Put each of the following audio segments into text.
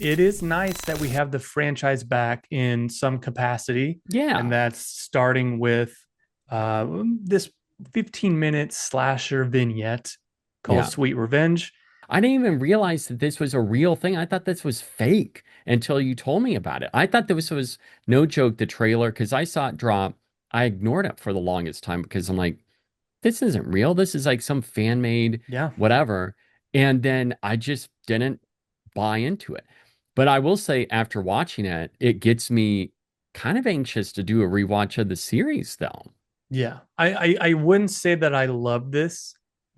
it is nice that we have the franchise back in some capacity, and Yeah. that's starting with uh, this 15-minute slasher vignette called Yeah. Sweet Revenge. I didn't even realize that this was a real thing. I thought this was fake until you told me about it. I thought this was no joke, the trailer, because I saw it drop. I ignored it for the longest time because I'm like, this isn't real. This is like some fan made Yeah, whatever. And then I just didn't buy into it. But I will say, after watching it, it gets me kind of anxious to do a rewatch of the series, though. yeah. I wouldn't say that I love this.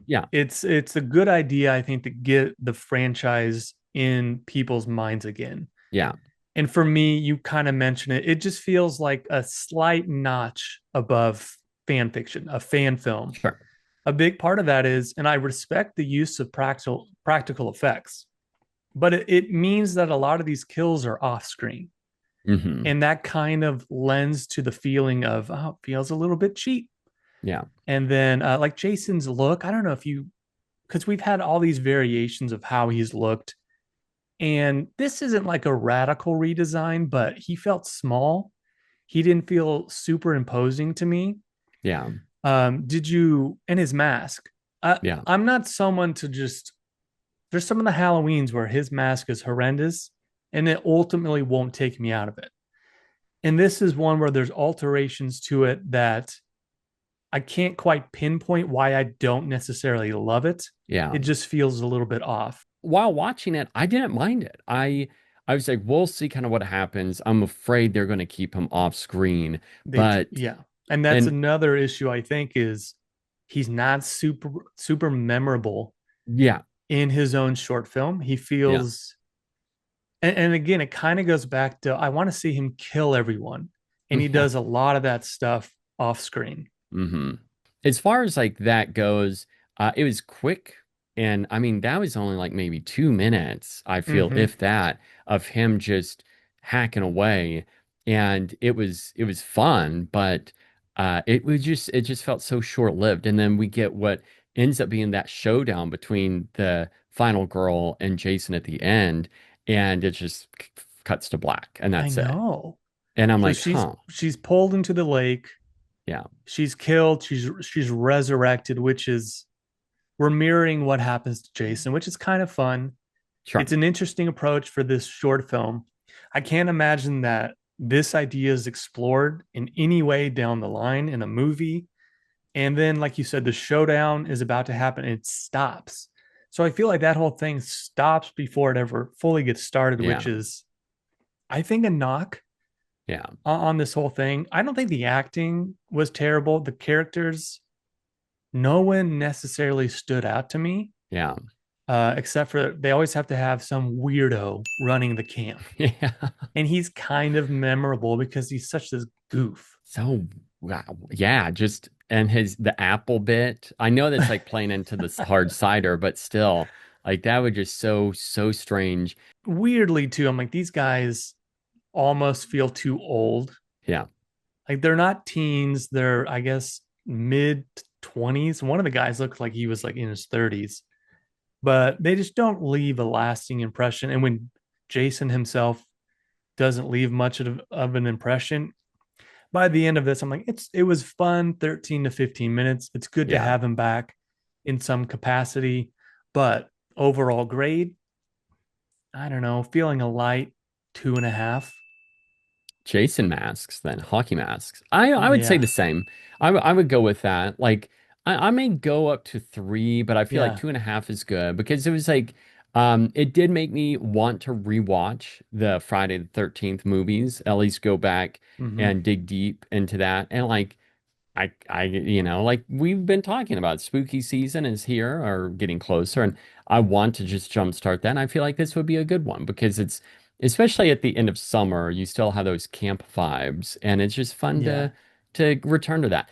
Yeah. It's a good idea, I think, to get the franchise in people's minds again. Yeah. And for me, you kind of mentioned it. It just feels like a slight notch above fan fiction, a fan film. Sure. A big part of that is, and I respect the use of practical effects, but it means that a lot of these kills are off screen. Hmm. And that kind of lends to the feeling of, oh, it feels a little bit cheap. Yeah. And then, like Jason's look, I don't know if you, because we've had all these variations of how he's looked. And this isn't like a radical redesign, but he felt small. He didn't feel super imposing to me. Yeah. Did you, and his mask? Yeah. I'm not someone to just, there's some of the Halloweens where his mask is horrendous and it ultimately won't take me out of it. And this is one where there's alterations to it that I can't quite pinpoint why I don't necessarily love it. Yeah. It just feels a little bit off. While watching it, I didn't mind it. I was like, we'll see kind of what happens. I'm afraid they're going to keep him off screen, but Yeah. And that's and another issue I think is he's not super memorable yeah, in his own short film. He yeah, feels, and again, it kind of goes back to I want to see him kill everyone. And he yeah. does a lot of that stuff off screen. Hmm. As far as like that goes, it was quick, and I mean that was only like maybe 2 minutes. I feel, Mm-hmm. if that, of him just hacking away, and it was fun, but it just felt so short-lived. And then we get what ends up being that showdown between the final girl and Jason at the end, and it just cuts to black, and I that's it. know. And I'm So like, she's huh, she's pulled into the lake. yeah, She's killed. She's resurrected, which is we're mirroring what happens to Jason, which is kind of fun. sure, It's an interesting approach for this short film. I can't imagine that this idea is explored in any way down the line in a movie. And then, like you said, the showdown is about to happen and it stops. So I feel like that whole thing stops before it ever fully gets started, yeah, which is, I think, a knock yeah, on this whole thing. I don't think the acting was terrible. The characters, no one necessarily stood out to me, yeah. except for they always have to have some weirdo running the camp. Yeah. And he's kind of memorable because he's such this goof. So, wow. Yeah, just and his the apple bit. I know that's like playing into this hard cider, but still, like that would just so strange. Weirdly, too, I'm like, these guys almost feel too old. Yeah. Like they're not teens, they're, I guess, mid 20s. One of the guys looked like he was like in his 30s, but they just don't leave a lasting impression. And when Jason himself doesn't leave much of an impression, by the end of this, I'm like, it was fun, 13 to 15 minutes. It's good to Yeah. have him back in some capacity, but overall grade, I don't know, feeling a light 2.5. Jason masks, then hockey masks. I would say Yeah, the same. I would go with that. Like I may go up to three, but I feel like yeah, 2.5 is good because it was like it did make me want to rewatch the Friday the 13th movies, at least go back mm-hmm. and dig deep into that. And like like we've been talking about, spooky season is here or getting closer, and I want to just jumpstart that. And I feel like this would be a good one because it's, especially at the end of summer, you still have those camp vibes, and it's just fun Yeah. to return to that.